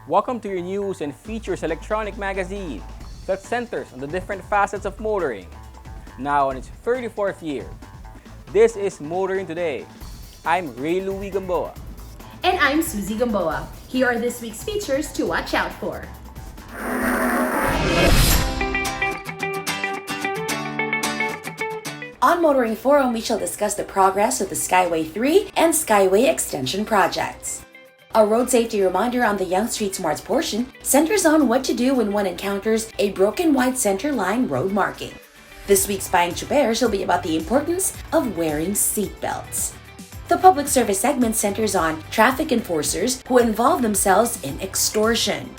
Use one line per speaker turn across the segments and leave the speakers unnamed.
Welcome to your news and features electronic magazine that centers on the different facets of motoring, now in its 34th year. This is Motoring Today. I'm Ray Louie Gamboa.
And I'm Susie Gamboa. Here are this week's features to watch out for. On Motoring Forum, we shall discuss the progress of the Skyway 3 and Skyway Extension projects. A road safety reminder on the Yonge Street Smarts portion centers on what to do when one encounters a broken white center line road marking. This week's Buying Chuper shall be about the importance of wearing seatbelts. The public service segment centers on traffic enforcers who involve themselves in extortion.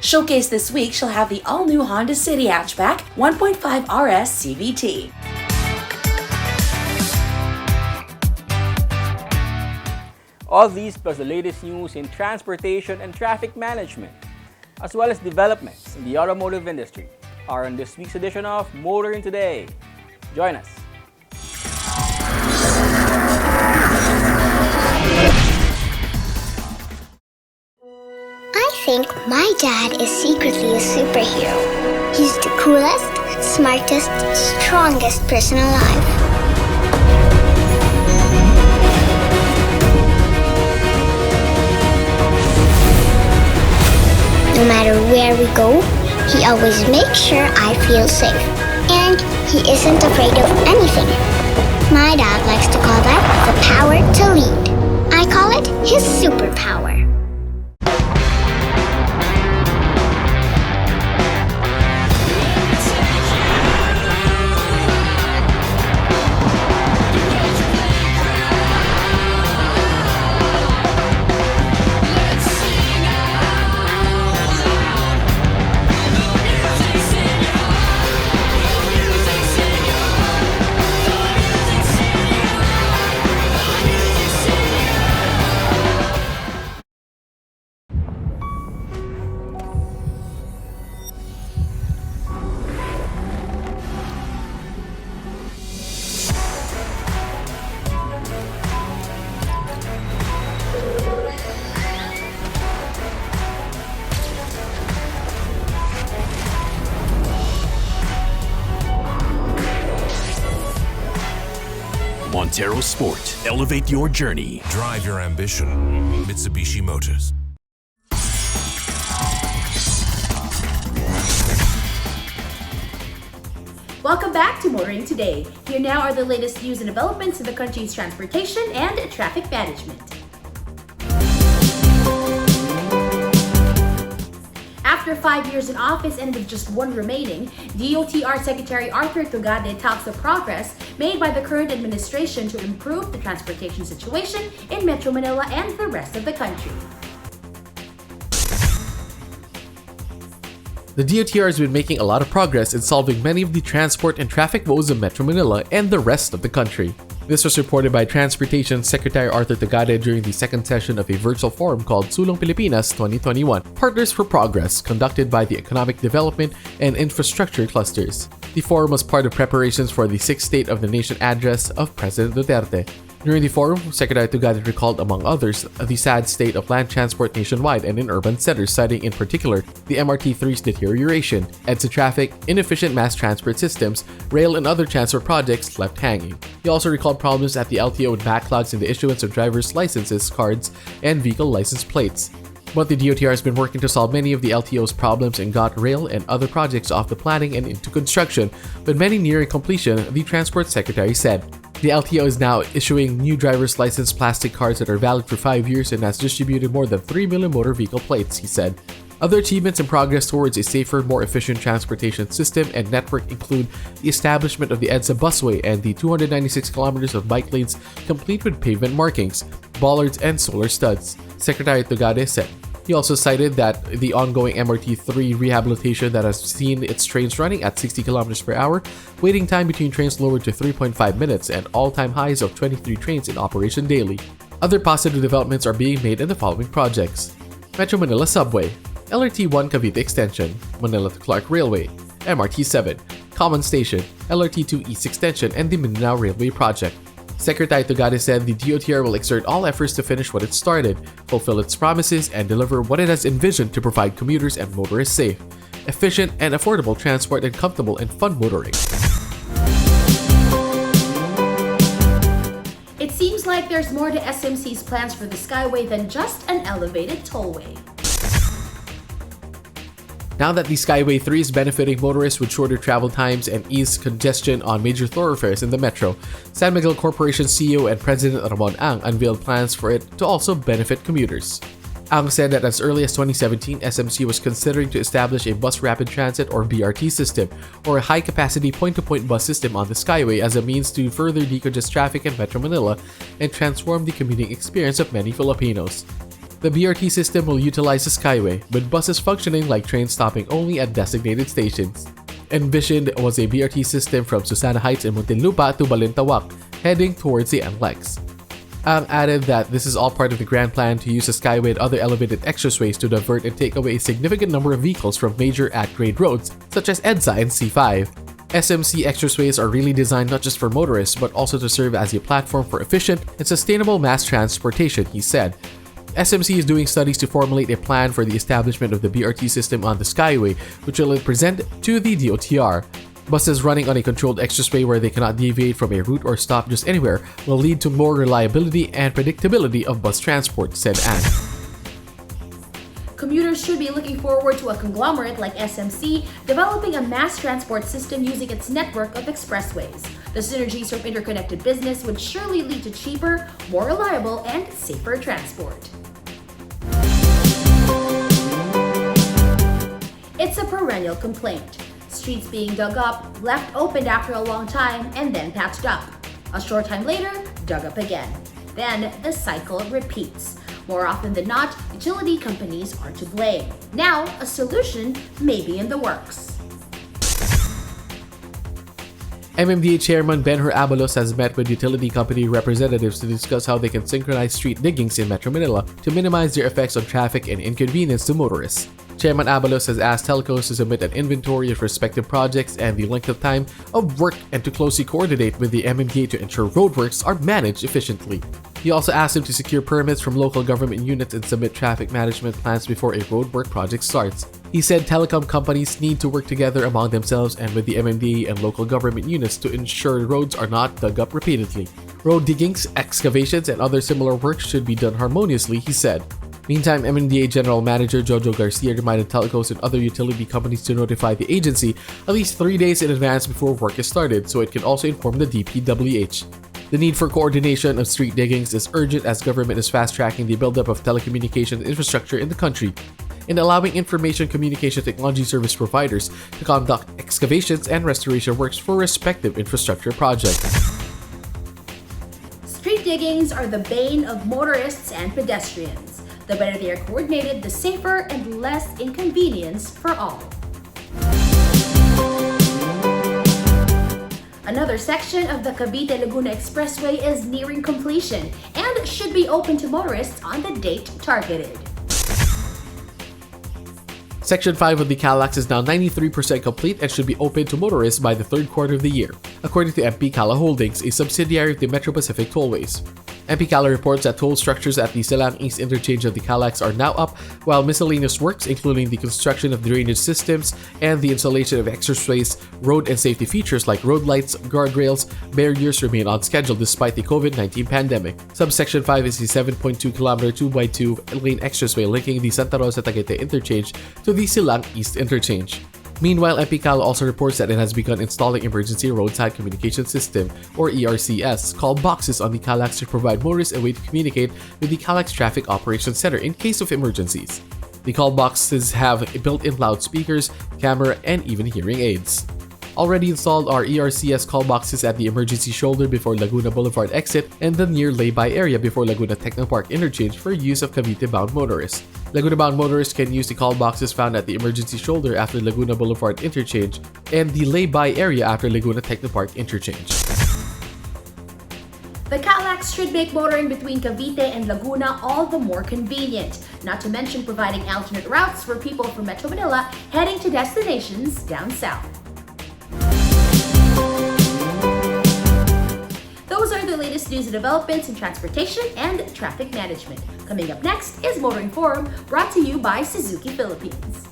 Showcase this week shall have the all-new Honda City Hatchback 1.5 RS CVT.
All these plus the latest news in transportation and traffic management, as well as developments in the automotive industry, are on this week's edition of Motoring Today. Join us.
I think my dad is secretly a superhero. He's the coolest, smartest, strongest person alive. No matter where we go, he always makes sure I feel safe. And he isn't afraid of anything. My dad likes to call that the power to lead. I call it his superpower.
Montero Sport. Elevate your journey.
Drive your ambition. Mitsubishi Motors.
Welcome back to Motoring Today. Here now are the latest news and developments in the country's transportation and traffic management. After 5 years in office and with just one remaining, DOTR Secretary Arthur Tugade touts the progress made by the current administration to improve the transportation situation in Metro Manila and the rest of the country.
The DOTR has been making a lot of progress in solving many of the transport and traffic woes of Metro Manila and the rest of the country. This was reported by Transportation Secretary Arthur Tugade during the second session of a virtual forum called Sulong Pilipinas 2021, Partners for Progress, conducted by the Economic Development and Infrastructure Clusters. The forum was part of preparations for the Sixth State of the Nation address of President Duterte. During the forum, Secretary Tugade recalled, among others, the sad state of land transport nationwide and in urban centers, citing in particular the MRT3's deterioration, EDSA traffic, inefficient mass transport systems, rail and other transport projects left hanging. He also recalled problems at the LTO with backlogs in the issuance of driver's licenses, cards, and vehicle license plates. But the DOTR has been working to solve many of the LTO's problems and got rail and other projects off the planning and into construction, with many nearing completion, the Transport Secretary said. The LTO is now issuing new driver's license plastic cards that are valid for 5 years and has distributed more than 3 million motor vehicle plates, he said. Other achievements and progress towards a safer, more efficient transportation system and network include the establishment of the EDSA busway and the 296 kilometers of bike lanes complete with pavement markings, bollards, and solar studs, Secretary Tugade said. He also cited that the ongoing MRT-3 rehabilitation that has seen its trains running at 60 kilometers per hour, waiting time between trains lowered to 3.5 minutes, and all-time highs of 23 trains in operation daily. Other positive developments are being made in the following projects: Metro Manila Subway, LRT-1 Cavite Extension, Manila to Clark Railway, MRT-7, Common Station, LRT-2 East Extension, and the Mindanao Railway Project. Secretary Tugade said the DOTR will exert all efforts to finish what it started, fulfill its promises, and deliver what it has envisioned to provide commuters and motorists safe, efficient, and affordable transport and comfortable and fun motoring.
It seems like there's more to SMC's plans for the Skyway than just an elevated tollway.
Now that the Skyway 3 is benefiting motorists with shorter travel times and eased congestion on major thoroughfares in the metro, San Miguel Corporation CEO and President Ramon Ang unveiled plans for it to also benefit commuters. Ang said that as early as 2017, SMC was considering to establish a bus rapid transit or BRT system, or a high-capacity point-to-point bus system on the Skyway as a means to further decongest traffic in Metro Manila and transform the commuting experience of many Filipinos. The BRT system will utilize the Skyway, with buses functioning like trains stopping only at designated stations. Envisioned was a BRT system from Susana Heights in Muntinlupa to Balintawak, heading towards the NLEX. Ang added that this is all part of the grand plan to use the Skyway and other elevated expressways to divert and take away a significant number of vehicles from major at-grade roads, such as EDSA and C5. SMC expressways are really designed not just for motorists, but also to serve as a platform for efficient and sustainable mass transportation, he said. SMC is doing studies to formulate a plan for the establishment of the BRT system on the Skyway, which will present to the DOTR. Buses running on a controlled expressway where they cannot deviate from a route or stop just anywhere will lead to more reliability and predictability of bus transport, said Ang.
Commuters should be looking forward to a conglomerate like SMC developing a mass transport system using its network of expressways. The synergies from interconnected business would surely lead to cheaper, more reliable, and safer transport. It's a perennial complaint. Streets being dug up, left opened after a long time, and then patched up. A short time later, dug up again. Then the cycle repeats. More often than not, utility companies are to blame. Now, a solution may be in the works.
MMDA Chairman Benhur Abalos has met with utility company representatives to discuss how they can synchronize street diggings in Metro Manila to minimize their effects on traffic and inconvenience to motorists. Chairman Abalos has asked telcos to submit an inventory of respective projects and the length of time of work and to closely coordinate with the MMDA to ensure roadworks are managed efficiently. He also asked them to secure permits from local government units and submit traffic management plans before a roadwork project starts. He said telecom companies need to work together among themselves and with the MMDA and local government units to ensure roads are not dug up repeatedly. Road diggings, excavations, and other similar work should be done harmoniously, he said. Meantime, MMDA General Manager Jojo Garcia reminded telcos and other utility companies to notify the agency at least 3 days in advance before work is started so it can also inform the DPWH. The need for coordination of street diggings is urgent as government is fast-tracking the buildup of telecommunications infrastructure in the country and allowing information communication technology service providers to conduct excavations and restoration works for respective infrastructure projects.
Street diggings are the bane of motorists and pedestrians. The better they are coordinated, the safer and less inconvenience for all. Another section of the Cavite-Laguna Expressway is nearing completion and should be open to motorists on the date targeted.
Section 5 of the CALAX is now 93% complete and should be open to motorists by the third quarter of the year, according to MP Cala Holdings, a subsidiary of the Metro Pacific Tollways. MP Cala reports that toll structures at the Silang East interchange of the CALAX are now up, while miscellaneous works, including the construction of drainage systems and the installation of expressways, road and safety features like road lights, guardrails, barriers remain on schedule despite the COVID-19 pandemic. Subsection 5 is the 7.2-kilometer 2x2 lane expressway linking the Santa Rosa Tagaytay interchange to the Silang East interchange. Meanwhile, MP Cala also reports that it has begun installing Emergency Roadside Communication System, or ERCS, called boxes on the CALAX to provide motorists a way to communicate with the CALAX Traffic Operations Center in case of emergencies. The call boxes have built-in loudspeakers, camera, and even hearing aids. Already installed are ERCS call boxes at the emergency shoulder before Laguna Boulevard exit and the near lay-by area before Laguna Technopark interchange for use of Cavite-bound motorists. Laguna-bound motorists can use the call boxes found at the emergency shoulder after Laguna Boulevard interchange and the lay-by area after Laguna Technopark interchange.
The Calax should make motoring between Cavite and Laguna all the more convenient, not to mention providing alternate routes for people from Metro Manila heading to destinations down south. Those are the latest news and developments in transportation and traffic management. Coming up next is Motoring Forum, brought to you by Suzuki Philippines.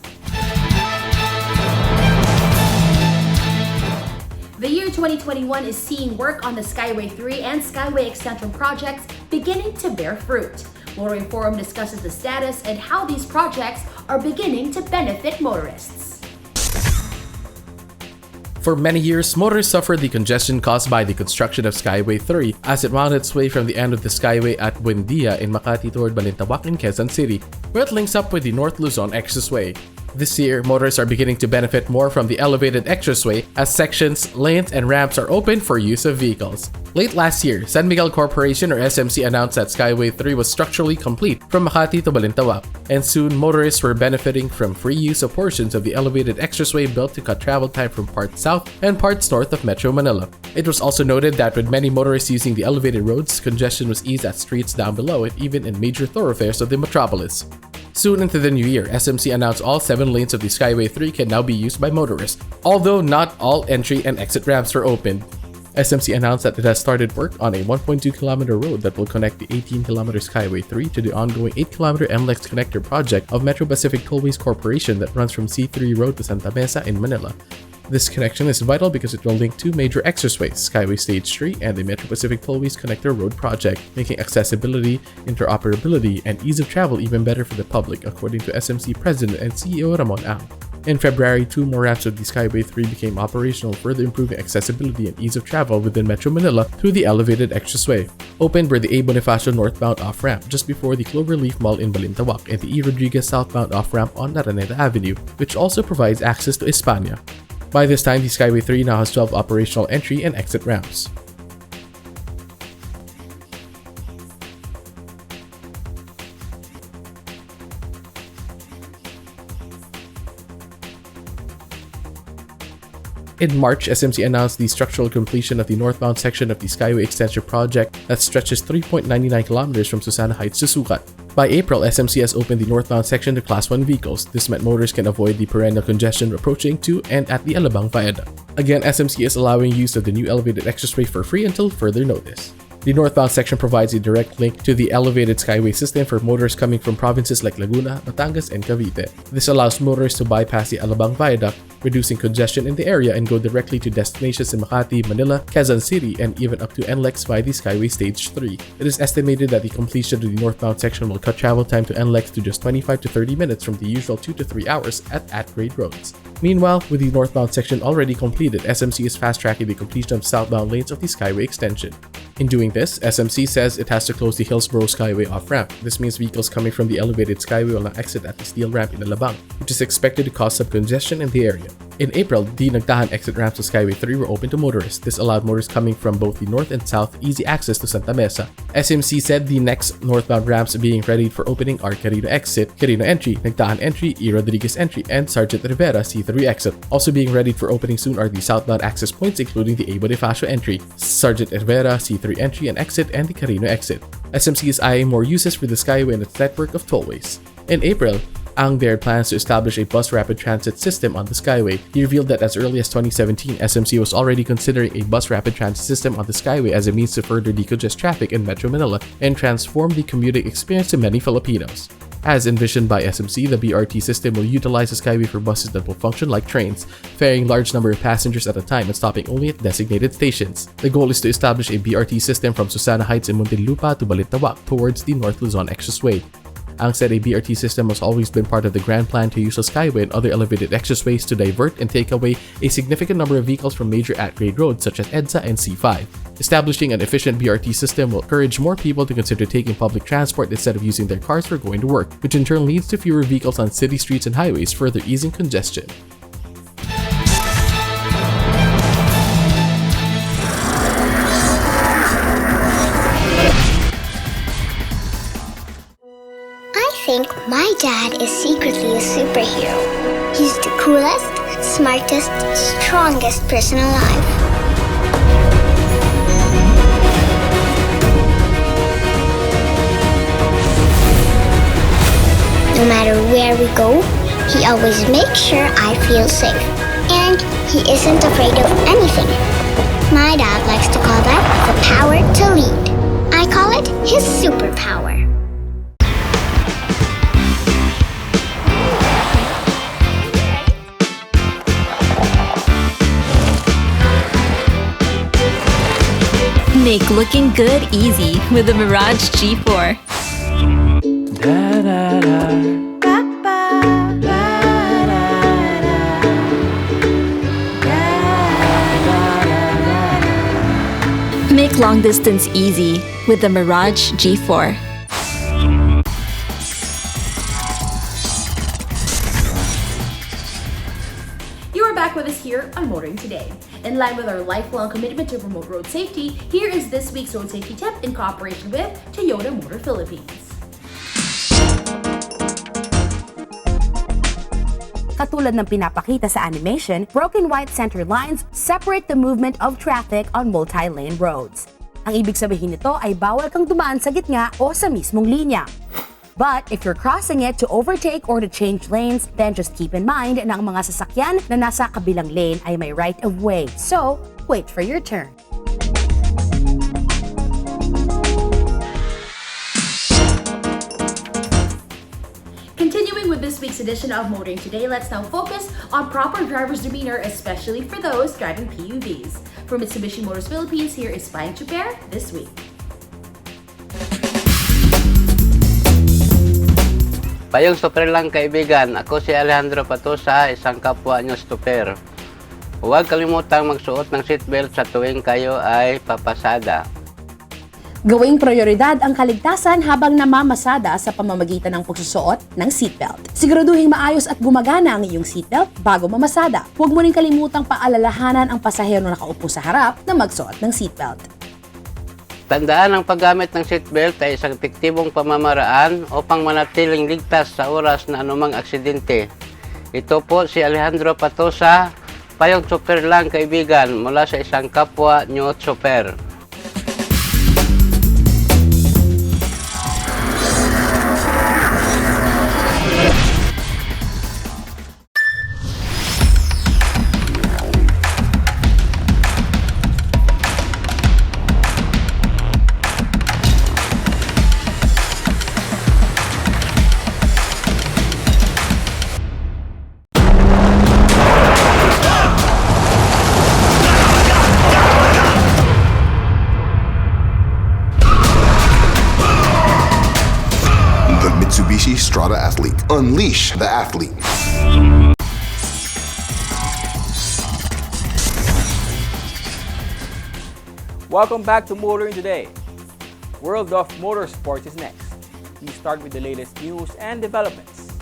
The year 2021 is seeing work on the Skyway 3 and Skyway Extension projects beginning to bear fruit. Motoring Forum discusses the status and how these projects are beginning to benefit motorists.
For many years, motorists suffered the congestion caused by the construction of Skyway 3 as it wound its way from the end of the Skyway at Buendia in Makati toward Balintawak in Quezon City, where it links up with the North Luzon Expressway. This year, motorists are beginning to benefit more from the elevated expressway as sections, lanes, and ramps are open for use of vehicles. Late last year, San Miguel Corporation or SMC announced that Skyway 3 was structurally complete from Makati to Balintawak, and soon motorists were benefiting from free use of portions of the elevated expressway built to cut travel time from parts south and parts north of Metro Manila. It was also noted that with many motorists using the elevated roads, congestion was eased at streets down below and even in major thoroughfares of the metropolis. Soon into the new year, SMC announced all 7 lanes of the Skyway 3 can now be used by motorists, although not all entry and exit ramps were opened. SMC announced that it has started work on a 1.2-kilometer road that will connect the 18-kilometer Skyway 3 to the ongoing 8-kilometer MLEX connector project of Metro Pacific Tollways Corporation that runs from C3 Road to Santa Mesa in Manila. This connection is vital because it will link 2 major expressways, Skyway Stage 3 and the Metro Pacific Tollways Connector Road project, making accessibility, interoperability, and ease of travel even better for the public, according to SMC President and CEO Ramon Ang. In February, 2 more ramps of the Skyway 3 became operational, further improving accessibility and ease of travel within Metro Manila through the elevated expressway. Opened were the A. Bonifacio northbound off-ramp just before the Cloverleaf Mall in Balintawak and the E. Rodriguez southbound off-ramp on Araneta Avenue, which also provides access to España. By this time, the Skyway 3 now has 12 operational entry and exit ramps. In March, SMC announced the structural completion of the northbound section of the Skyway Extension project that stretches 3.99 kilometers from Susana Heights to Sucat. By April, SMC has opened the northbound section to Class 1 vehicles. This meant motorists can avoid the perennial congestion approaching to and at the Alabang Viaduct. Again, SMC is allowing use of the new elevated expressway for free until further notice. The northbound section provides a direct link to the elevated Skyway system for motorists coming from provinces like Laguna, Batangas, and Cavite. This allows motorists to bypass the Alabang Viaduct, reducing congestion in the area and go directly to destinations in Makati, Manila, Quezon City, and even up to NLEX via the Skyway Stage 3. It is estimated that the completion of the northbound section will cut travel time to NLEX to just 25 to 30 minutes from the usual 2 to 3 hours at grade roads. Meanwhile, with the northbound section already completed, SMC is fast-tracking the completion of southbound lanes of the Skyway extension. In doing this, SMC says it has to close the Hillsborough Skyway off-ramp. This means vehicles coming from the elevated Skyway will now exit at the steel ramp in Alabang, which is expected to cause some congestion in the area. In April, the Nagtahan exit ramps to Skyway 3 were open to motorists. This allowed motorists coming from both the north and south easy access to Santa Mesa. SMC said the next northbound ramps being ready for opening are Carino exit, Carino entry, Nagtahan entry, E. Rodriguez entry, and Sergeant Rivera C3 exit. Also being ready for opening soon are the southbound access points including the A. Bonifacio entry, Sergeant Rivera C3 entry and exit, and the Carino exit. SMC is eyeing more uses for the Skyway and its network of tollways. In April, Ang dared plans to establish a bus rapid transit system on the Skyway. He revealed that as early as 2017, SMC was already considering a bus rapid transit system on the Skyway as a means to further decongest traffic in Metro Manila and transform the commuting experience to many Filipinos. As envisioned by SMC, the BRT system will utilize the Skyway for buses that will function like trains, ferrying large number of passengers at a time and stopping only at designated stations. The goal is to establish a BRT system from Susana Heights in Muntinlupa to Balintawak towards the North Luzon Expressway. Ang said a BRT system has always been part of the grand plan to use the Skyway and other elevated expressways to divert and take away a significant number of vehicles from major at-grade roads such as EDSA and C5. Establishing an efficient BRT system will encourage more people to consider taking public transport instead of using their cars for going to work, which in turn leads to fewer vehicles on city streets and highways, further easing congestion.
I think my dad is secretly a superhero. He's the coolest, smartest, strongest person alive. No matter where we go, he always makes sure I feel safe. And he isn't afraid of anything. My dad likes to call that the power to lead. I call it his superpower.
Make looking good easy with the Mirage G4. Make long distance easy with the Mirage G4.
You are back with us here on Motoring Today. In line with our lifelong commitment to promote road safety, here is this week's road safety tip in cooperation with Toyota Motor Philippines.
Katulad ng pinapakita sa animation, broken white center lines separate the movement of traffic on multi-lane roads. Ang ibig sabihin nito ay bawal kang dumaan sa gitna o sa mismong linya. But if you're crossing it to overtake or to change lanes, then just keep in mind na ang mga sasakyan na nasa kabilang lane ay may right of way. So, wait for your turn.
Continuing with this week's edition of Motoring Today, let's now focus on proper driver's demeanor, especially for those driving PUVs. From Mitsubishi Motors Philippines, here is Payong Chuper this week.
Payong super lang kaibigan, ako si Alejandro Patosa, isang kapwa nyo stuper. Huwag kalimutang magsuot ng seatbelt sa tuwing kayo ay papasada.
Gawing prioridad ang kaligtasan habang namamasada sa pamamagitan ng pagsusuot ng seatbelt. Siguraduhin maayos at gumagana ang iyong seatbelt bago mamasada. Huwag mo rin kalimutang paalalahanan ang pasahero na nakaupo sa harap na magsuot ng seatbelt.
Tandaan ang paggamit ng seatbelt ay isang epektibong pamamaraan upang manatiling ligtas sa oras na anumang aksidente. Ito po si Alejandro Patosa, payong super lang kaibigan mula sa isang kapwa nyo super.
Mitsubishi Strada Athlete. Unleash the athlete.
Welcome back to Motoring Today. World of Motorsports is next. We start with the latest news and developments.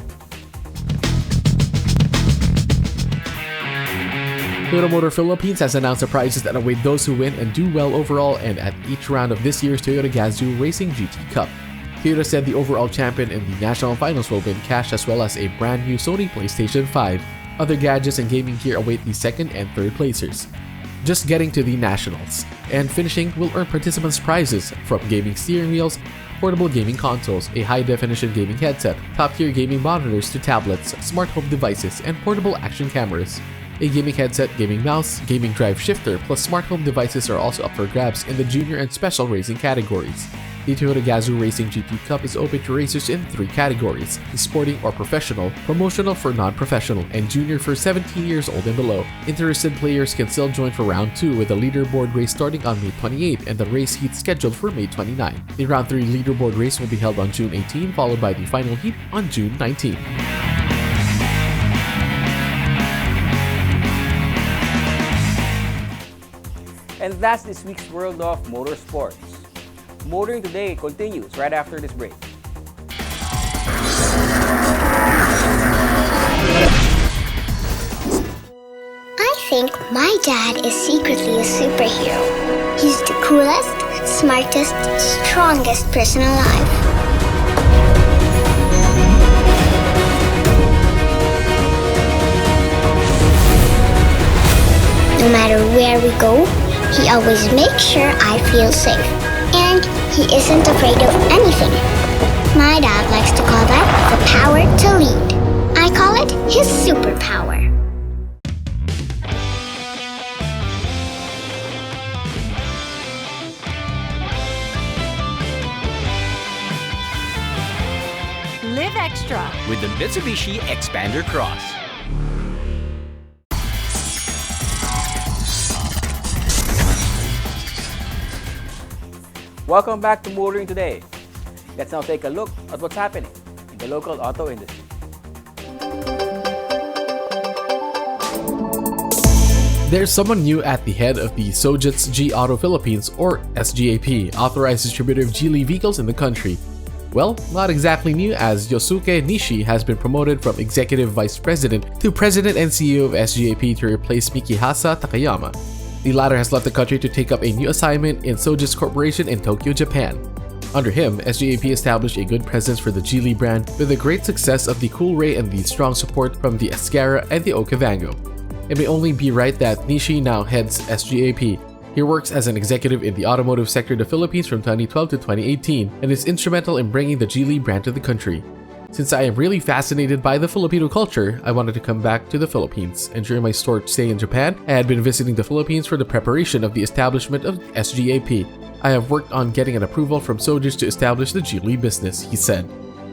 Toyota Motor Philippines has announced the prizes that await those who win and do well overall and at each round of this year's Toyota Gazoo Racing GT Cup. Toyota said the overall champion in the national finals will win cash as well as a brand new Sony PlayStation 5. Other gadgets and gaming gear await the second and third placers. Just getting to the nationals and finishing will earn participants prizes from gaming steering wheels, portable gaming consoles, a high-definition gaming headset, top-tier gaming monitors to tablets, smart home devices, and portable action cameras. A gaming headset, gaming mouse, gaming drive shifter, plus smart home devices are also up for grabs in the junior and special racing categories. The Toyota Gazoo Racing GT Cup is open to racers in 3 categories: sporting or professional, promotional for non-professional, and junior for 17 years old and below. Interested players can still join for round 2 with the leaderboard race starting on May 28 and the race heat scheduled for May 29. The round 3 leaderboard race will be held on June 18, followed by the final heat on June 19.
And that's this week's World of Motorsports. Motoring Today continues right after this break.
I think my dad is secretly a superhero. He's the coolest, smartest, strongest person alive. No matter where we go, he always makes sure I feel safe. And he isn't afraid of anything. My dad likes to call that the power to lead. I call it his superpower.
Live extra
with the Mitsubishi Xpander Cross.
Welcome back to Motoring Today. Let's now take a look at what's happening in the local auto industry.
There's someone new at the head of the Sojitz G Auto Philippines, or SGAP, authorized distributor of Geely vehicles in the country. Well, not exactly new, as Yosuke Nishi has been promoted from Executive Vice President to President and CEO of SGAP to replace Mikihasa Takayama. The latter has left the country to take up a new assignment in Sojitz Corporation in Tokyo, Japan. Under him, SGAP established a good presence for the Geely brand with the great success of the Coolray and the strong support from the Escara and the Okavango. It may only be right that Nishi now heads SGAP. He works as an executive in the automotive sector of the Philippines from 2012 to 2018 and is instrumental in bringing the Geely brand to the country. Since I am really fascinated by the Filipino culture, I wanted to come back to the Philippines, and during my short stay in Japan, I had been visiting the Philippines for the preparation of the establishment of SGAP. I have worked on getting an approval from Sojitz to establish the Geely business, he said.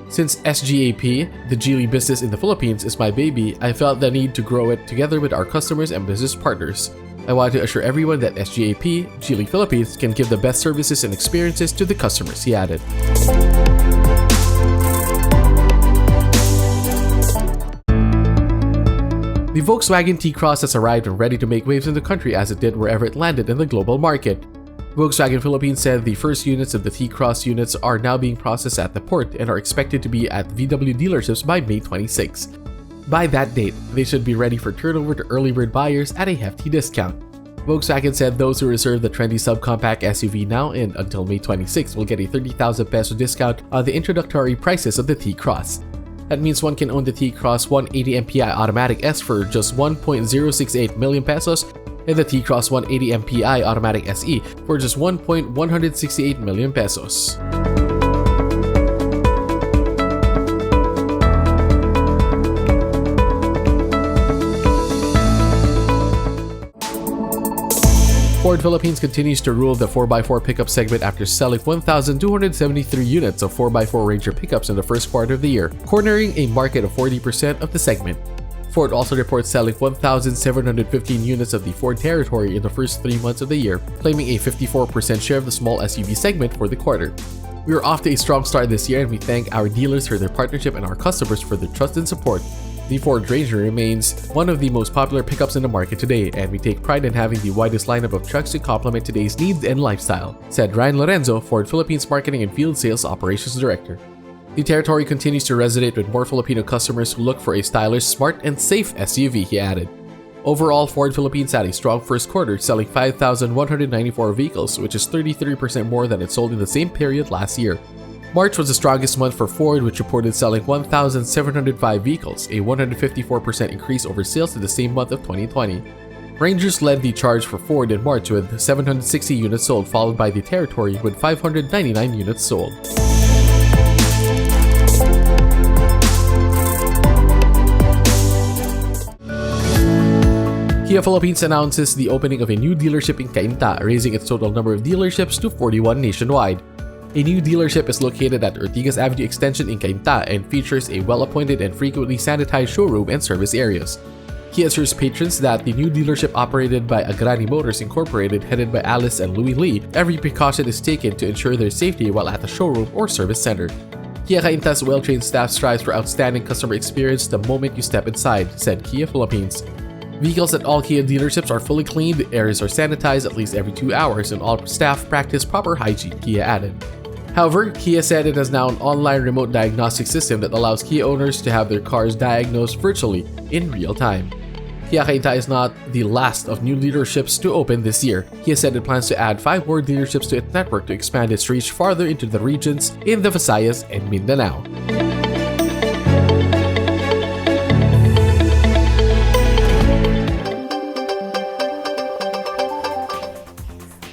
Since SGAP, the Geely business in the Philippines, is my baby, I felt the need to grow it together with our customers and business partners. I want to assure everyone that SGAP, Geely Philippines, can give the best services and experiences to the customers, he added. The Volkswagen T-Cross has arrived and ready to make waves in the country as it did wherever it landed in the global market. Volkswagen Philippines said the first units of the T-Cross units are now being processed at the port and are expected to be at VW dealerships by May 26. By that date, they should be ready for turnover to early bird buyers at a hefty discount. Volkswagen said those who reserve the trendy subcompact SUV now and until May 26 will get a 30,000 peso discount on the introductory prices of the T-Cross. That means one can own the T-Cross 180 MPI Automatic S for just 1.068 million pesos and the T-Cross 180 MPI Automatic SE for just 1.168 million pesos. Ford Philippines continues to rule the 4x4 pickup segment after selling 1,273 units of 4x4 Ranger pickups in the first quarter of the year, cornering a market of 40% of the segment. Ford also reports selling 1,715 units of the Ford Territory in the first 3 months of the year, claiming a 54% share of the small SUV segment for the quarter. We are off to a strong start this year, and we thank our dealers for their partnership and our customers for their trust and support. The Ford Ranger remains one of the most popular pickups in the market today, and we take pride in having the widest lineup of trucks to complement today's needs and lifestyle, said Ryan Lorenzo, Ford Philippines Marketing and Field Sales Operations Director. The Territory continues to resonate with more Filipino customers who look for a stylish, smart, and safe SUV, he added. Overall, Ford Philippines had a strong first quarter, selling 5,194 vehicles, which is 33% more than it sold in the same period last year. March was the strongest month for Ford, which reported selling 1,705 vehicles, a 154% increase over sales in the same month of 2020. Rangers led the charge for Ford in March with 760 units sold, followed by the Territory with 599 units sold. Kia Philippines announces the opening of a new dealership in Cainta, raising its total number of dealerships to 41 nationwide. A new dealership is located at Ortigas Avenue Extension in Cainta and features a well-appointed and frequently sanitized showroom and service areas. Kia assures patrons that the new dealership operated by Agrani Motors Incorporated, headed by Alice and Louis Lee, every precaution is taken to ensure their safety while at the showroom or service center. Kia Cainta's well-trained staff strives for outstanding customer experience the moment you step inside, said Kia Philippines. Vehicles at all Kia dealerships are fully cleaned, areas are sanitized at least every 2 hours, and all staff practice proper hygiene, Kia added. However, Kia said it has now an online remote diagnostic system that allows Kia owners to have their cars diagnosed virtually in real time. Kia Cainta is not the last of new dealerships to open this year. Kia said it plans to add 5 more dealerships to its network to expand its reach farther into the regions in the Visayas and Mindanao.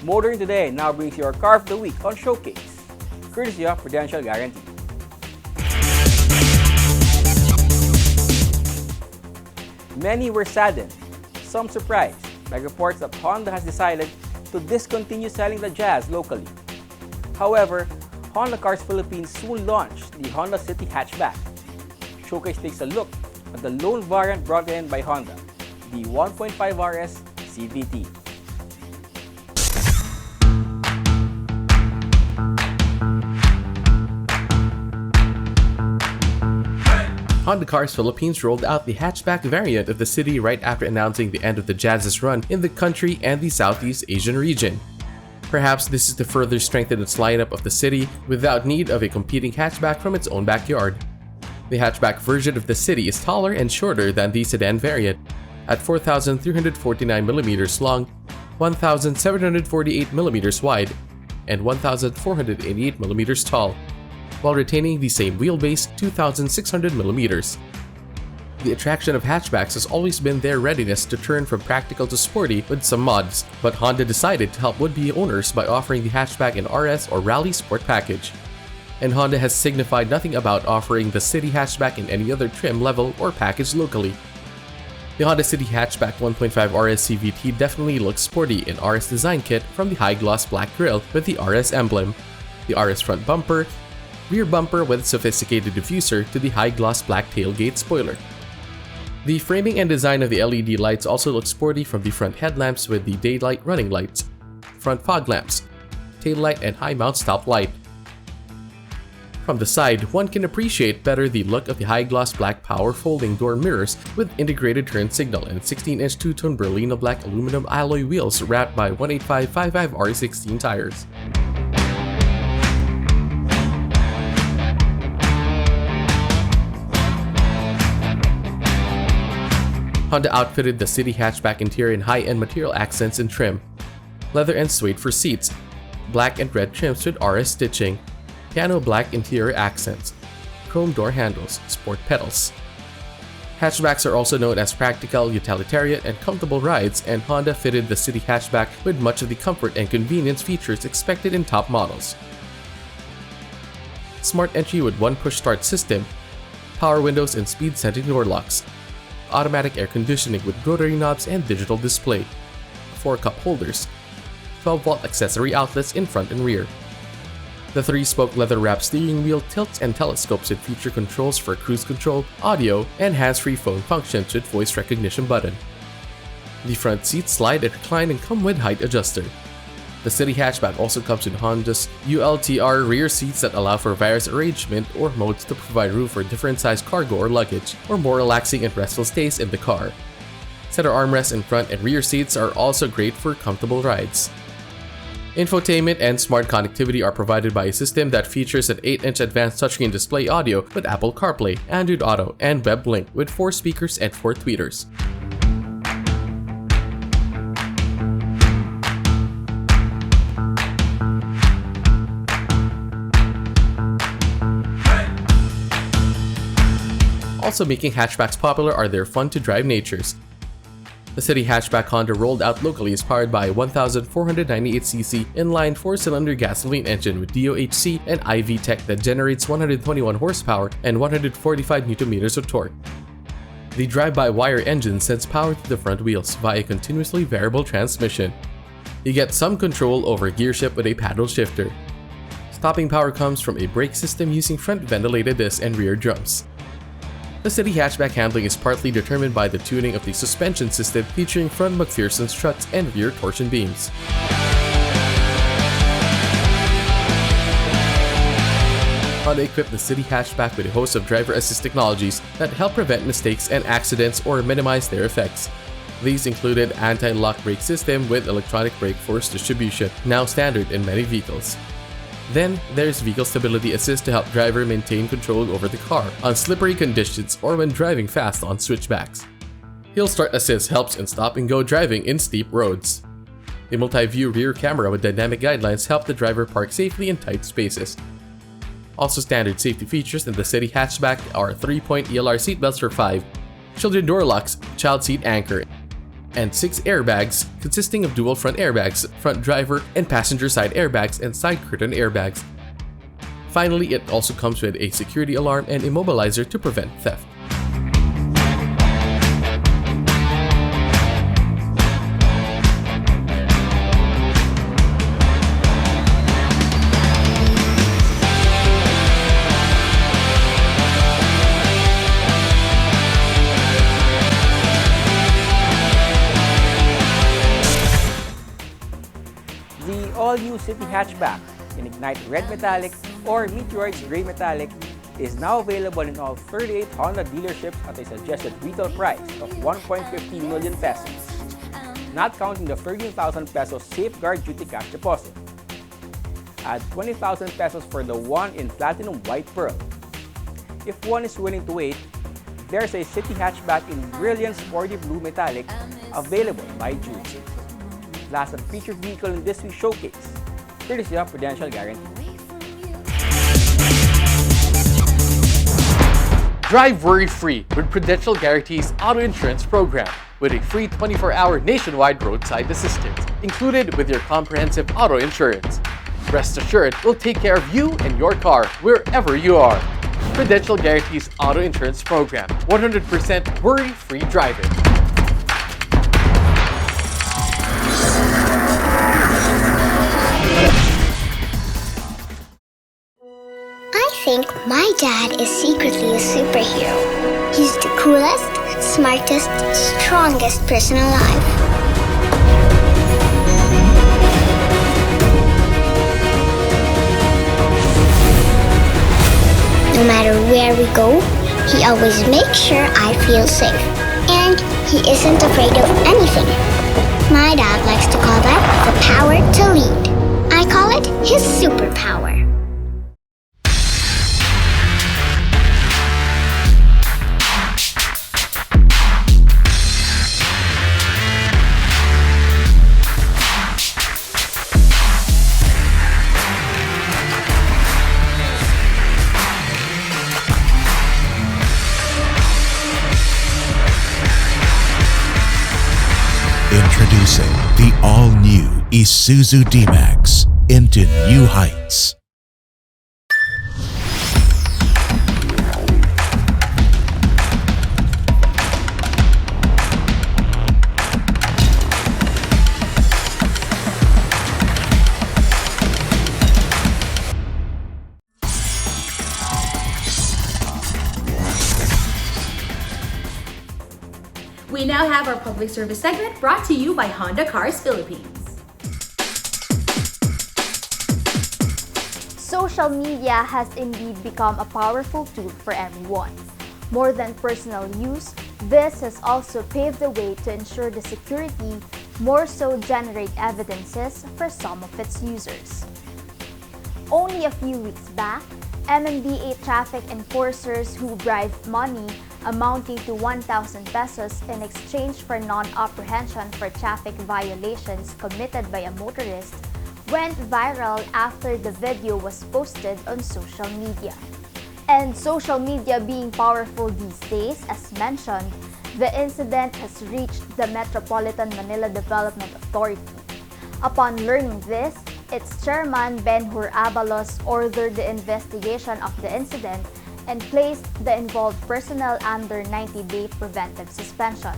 Motoring Today now brings you our Car of the Week on Showcase, courtesy of Prudential Guarantee. Many were saddened, some surprised, by reports that Honda has decided to discontinue selling the Jazz locally. However, Honda Cars Philippines soon launched the Honda City Hatchback. Showcase takes a look at the lone variant brought in by Honda, the 1.5 RS CVT.
Honda Cars Philippines rolled out the hatchback variant of the City right after announcing the end of the Jazz's run in the country and the Southeast Asian region. Perhaps this is to further strengthen its lineup of the City without need of a competing hatchback from its own backyard. The hatchback version of the City is taller and shorter than the sedan variant, at 4,349mm long, 1,748mm wide, and 1,488mm tall, while retaining the same wheelbase, 2,600mm. The attraction of hatchbacks has always been their readiness to turn from practical to sporty with some mods, but Honda decided to help would-be owners by offering the hatchback in RS or Rally Sport package. And Honda has signified nothing about offering the City hatchback in any other trim level or package locally. The Honda City Hatchback 1.5 RS CVT definitely looks sporty in RS design kit from the high-gloss black grille with the RS emblem, the RS front bumper, rear bumper with sophisticated diffuser to the high-gloss black tailgate spoiler. The framing and design of the LED lights also look sporty, from the front headlamps with the daylight running lights, front fog lamps, tail light, and high-mount stop light. From the side, one can appreciate better the look of the high-gloss black power folding door mirrors with integrated turn signal and 16-inch two-tone Berlino black aluminum alloy wheels wrapped by 185/55 R16 tires. Honda outfitted the City hatchback interior in high-end material accents and trim, leather and suede for seats, black and red trims with RS stitching, piano black interior accents, chrome door handles, sport pedals. Hatchbacks are also known as practical, utilitarian, and comfortable rides, and Honda fitted the City hatchback with much of the comfort and convenience features expected in top models. Smart entry with one push start system, power windows and speed setting door locks, automatic air conditioning with rotary knobs and digital display, 4 cup holders, 12-volt accessory outlets in front and rear. The 3-spoke leather-wrapped steering wheel tilts and telescopes with feature controls for cruise control, audio, and hands-free phone functions with voice recognition button. The front seats slide and recline and come with height adjuster. The City hatchback also comes with Honda's ULTR rear seats that allow for various arrangement or modes to provide room for different sized cargo or luggage, or more relaxing and restful stays in the car. Center armrests in front and rear seats are also great for comfortable rides. Infotainment and smart connectivity are provided by a system that features an 8-inch advanced touchscreen display audio with Apple CarPlay, Android Auto, and WebLink with 4 speakers and 4 tweeters. Also making hatchbacks popular are their fun-to-drive natures. The City hatchback Honda rolled out locally is powered by a 1,498cc inline 4-cylinder gasoline engine with DOHC and IV Tech that generates 121 horsepower and 145 Nm of torque. The drive-by-wire engine sends power to the front wheels via a continuously variable transmission. You get some control over gear shift with a paddle shifter. Topping power comes from a brake system using front ventilated discs and rear drums. The city hatchback handling is partly determined by the tuning of the suspension system featuring front McPherson struts and rear torsion beams. Honda equipped the city hatchback with a host of driver assist technologies that help prevent mistakes and accidents or minimize their effects. These included anti-lock brake system with electronic brake force distribution, now standard in many vehicles. Then, there's vehicle stability assist to help driver maintain control over the car on slippery conditions or when driving fast on switchbacks. Hill start assist helps in stop-and-go driving in steep roads. The multi-view rear camera with dynamic guidelines help the driver park safely in tight spaces. Also standard safety features in the city hatchback are 3-point ELR seatbelts for 5, children door locks, child seat anchor, and 6 airbags consisting of dual front airbags, front driver and passenger side airbags, and side curtain airbags. Finally, it also comes with a security alarm and immobilizer to prevent theft.
The all-new City Hatchback in Ignite Red Metallic or Meteoroids Gray Metallic is now available in all 38 Honda dealerships at a suggested retail price of 1.50 million pesos, not counting the 13,000 pesos safeguard duty cash deposit. Add 20,000 pesos for the one in Platinum White Pearl. If one is willing to wait, there's a City Hatchback in Brilliant Sporty Blue Metallic available by June. Last and featured vehicle in this week's showcase, courtesy of Prudential Guarantee.
Drive worry-free with Prudential Guarantee's auto insurance program with a free 24-hour nationwide roadside assistance included with your comprehensive auto insurance. Rest assured, we'll take care of you and your car wherever you are. Prudential Guarantee's auto insurance program, 100% worry-free driving.
I think my dad is secretly a superhero. He's the coolest, smartest, strongest person alive. No matter where we go, he always makes sure I feel safe. And he isn't afraid of anything. My dad likes to call that the power to lead. I call it his superpower.
Introducing the all-new Isuzu D-Max into new heights.
We now have our public service segment brought to you by Honda Cars Philippines.
Social media has indeed become a powerful tool for everyone. More than personal use, this has also paved the way to ensure the security, more so generate evidences for some of its users. Only a few weeks back, MMDA traffic enforcers who bribed money amounting to 1,000 pesos in exchange for non-apprehension for traffic violations committed by a motorist went viral after the video was posted on social media. And social media being powerful these days, as mentioned, the incident has reached the Metropolitan Manila Development Authority. Upon learning this, its chairman Ben-Hur Abalos ordered the investigation of the incident and placed the involved personnel under 90-day preventive suspension,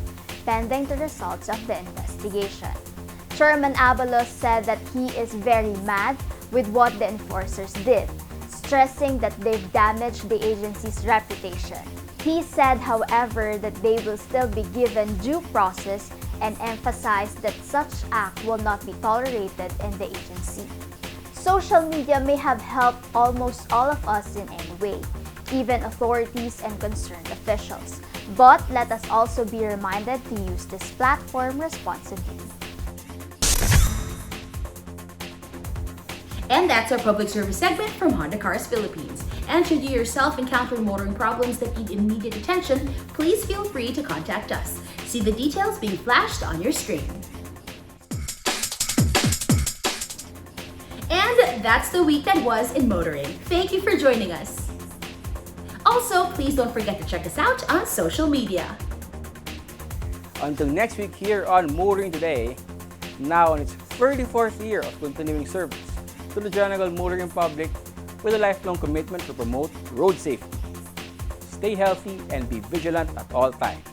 pending the results of the investigation. Chairman Abalos said that he is very mad with what the enforcers did, stressing that they've damaged the agency's reputation. He said, however, that they will still be given due process and emphasized that such act will not be tolerated in the agency. Social media may have helped almost all of us in any way, even authorities and concerned officials. But let us also be reminded to use this platform responsibly.
And that's our public service segment from Honda Cars Philippines. And should you yourself encounter motoring problems that need immediate attention, please feel free to contact us. See the details being flashed on your screen. And that's the week that was in motoring. Thank you for joining us. Also, please don't forget to check us out on social media.
Until next week here on Motoring Today, now in its 34th year of continuing service to the general motoring public with a lifelong commitment to promote road safety. Stay healthy and be vigilant at all times.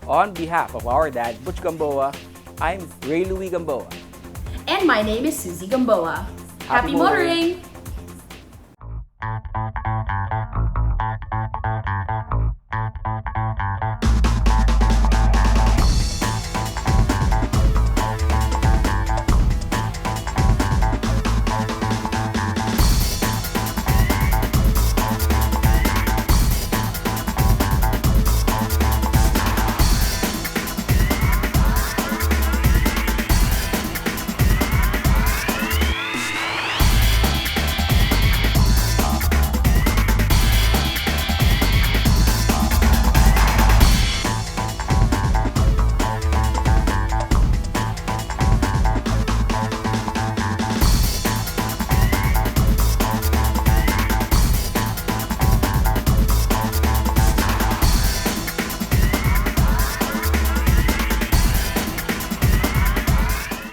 On behalf of our dad, Butch Gamboa, I'm Ray Louie Gamboa.
And my name is Susie Gamboa. Happy motoring!